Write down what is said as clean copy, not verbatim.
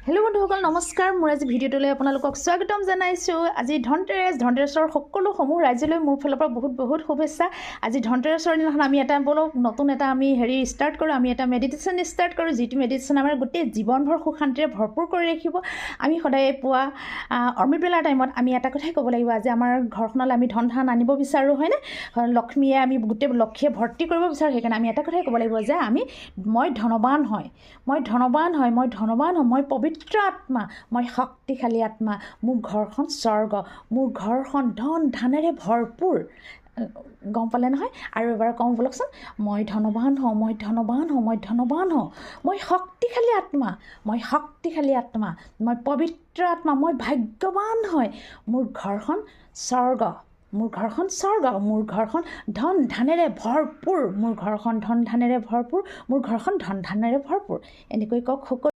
hello' বন্ধুসকল নমস্কাৰ মোৰ আজি ভিডিঅ'টোলৈ আপোনালোকক স্বাগতম জনাইছোঁ আজি ধনতেৰছৰ সকলো সমূহ ৰাজ্যলৈ মোৰ ফালৰ পৰা বহুত শুভেচ্ছা আজি ধনতেৰছৰ দিনাখন আমি এটা বলক নতুন এটা আমি ষ্টাৰ্ট কৰোঁ আমি এটা মেডিটেশ্যন ষ্টাৰ্ট কৰোঁ যিটো মেডিটেশ্যন আমাৰ গোটেই জীৱনভৰ সুখ শান্তিৰে ভৰপূৰ কৰি ৰাখিব আমি সদায় পুৱা অমৃতবেলাৰ টাইমত আমি এটা কথাই ক'ব লাগিব আজি আমাৰ ঘৰখনলৈ আমি ধন ধান আনিব বিচাৰোঁ হয়নে লক্ষ্মীয়ে আমি গোটেই লক্ষ্মীয়ে ভৰ্তি কৰিব বিচাৰোঁ সেইকাৰণে আমি এটা কথাই ক'ব লাগিব যে মই ধনৱান হয় মই পবিত্ৰ আত্মা মই শক্তিশালী আত্মা মোৰ ঘৰখন স্বৰ্গ মোৰ ঘৰখন ধন ধানেৰে ভৰপূৰ গম পালে নহয় আৰু এবাৰ কওঁ বলকচোন মই ধনৱান হওঁ মই শক্তিশালী আত্মা মই পবিত্ৰ আত্মা মই ভাগ্যৱান হয় মোৰ ঘৰখন স্বৰ্গ মোৰ ঘৰখন ধন ধানেৰে ভৰপূৰ মোৰ ঘৰখন ধন ধানেৰে ভৰপূৰ এনেকৈ কওক